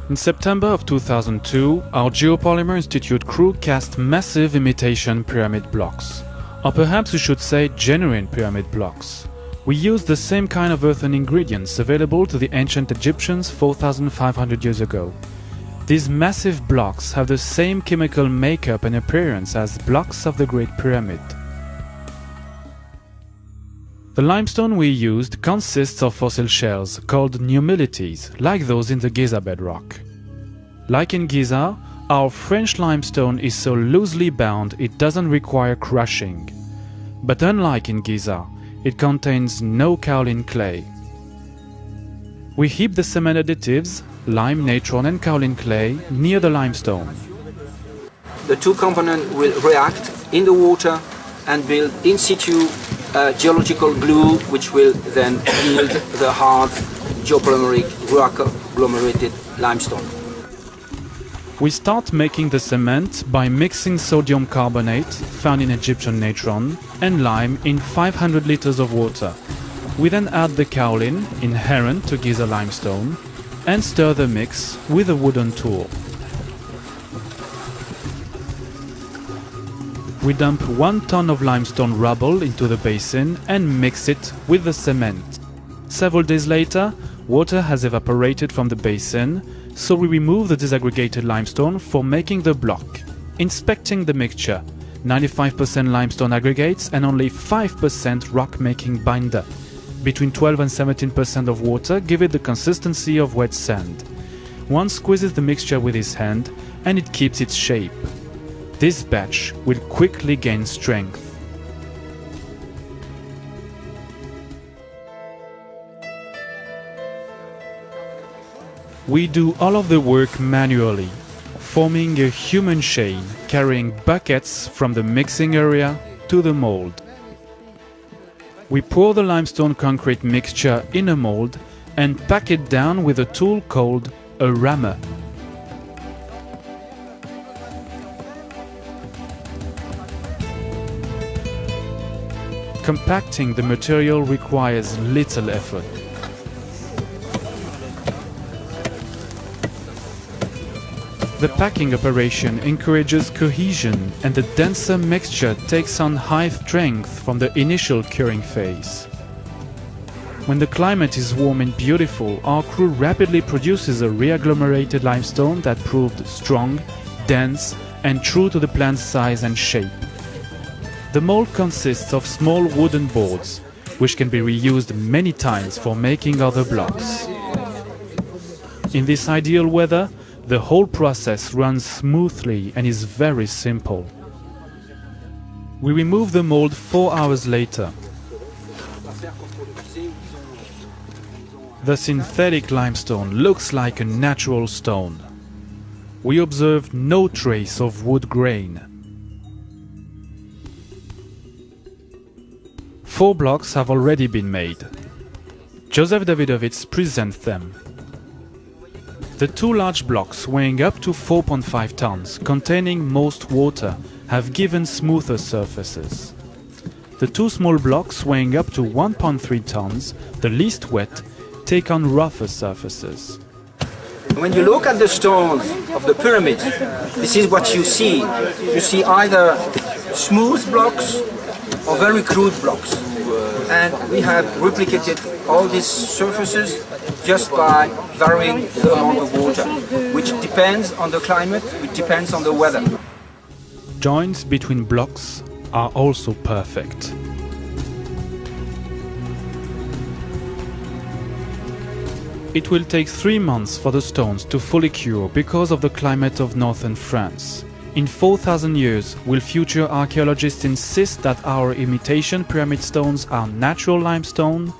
In September of 2002, our Geopolymer Institute crew cast massive imitation pyramid blocks. Or perhaps we should say genuine pyramid blocks. We used the same kind of earthen ingredients available to the ancient Egyptians 4,500 years ago. These massive blocks have the same chemical makeup and appearance as blocks of the Great Pyramid. The limestone we used consists of fossil shells called nummulites, like those in the Giza bedrock. Like in Giza, our French limestone is so loosely bound it doesn't require crushing. But unlike in Giza, it contains no kaolin clay. We heap the cement additives, lime, natron and kaolin clay, near the limestone. The two components will react in the water and build in situ geological glue, which will then yield the hard geopolymeric rock agglomerated limestone. We start making the cement by mixing sodium carbonate, found in Egyptian natron, and lime in 500 liters of water. We then add the kaolin, inherent to Giza limestone, and stir the mix with a wooden tool. We dump 1 ton of limestone rubble into the basin and mix it with the cement. Several days later, water has evaporated from the basin, so we remove the disaggregated limestone for making the block. Inspecting the mixture, 95% limestone aggregates and only 5% rock-making binder. Between 12 and 17% of water give it the consistency of wet sand. One squeezes the mixture with his hand and it keeps its shape. This batch will quickly gain strength. We do all of the work manually, forming a human chain carrying buckets from the mixing area to the mold. We pour the limestone concrete mixture in a mold and pack it down with a tool called a rammer. Compacting the material requires little effort. The packing operation encourages cohesion and the denser mixture takes on high strength from the initial curing phase. When the climate is warm and beautiful, our crew rapidly produces a re-agglomerated limestone that proved strong, dense and true to the plant's size and shape. The mold consists of small wooden boards, which can be reused many times for making other blocks. In this ideal weather, the whole process runs smoothly and is very simple. We remove the mold 4 hours later. The synthetic limestone looks like a natural stone. We observe no trace of wood grain. 4 blocks have already been made. Joseph Davidovits presents them. The 2 large blocks weighing up to 4.5 tons, containing most water, have given smoother surfaces. The 2 small blocks weighing up to 1.3 tons, the least wet, take on rougher surfaces. When you look at the stones of the pyramid, this is what you see. You see either smooth blocks or very crude blocks. And we have replicated all these surfaces just by varying the amount of water, which depends on the climate, which depends on the weather. Joints between blocks are also perfect. It will take 3 months for the stones to fully cure because of the climate of northern France. In 4,000 years, will future archaeologists insist that our imitation pyramid stones are natural limestone?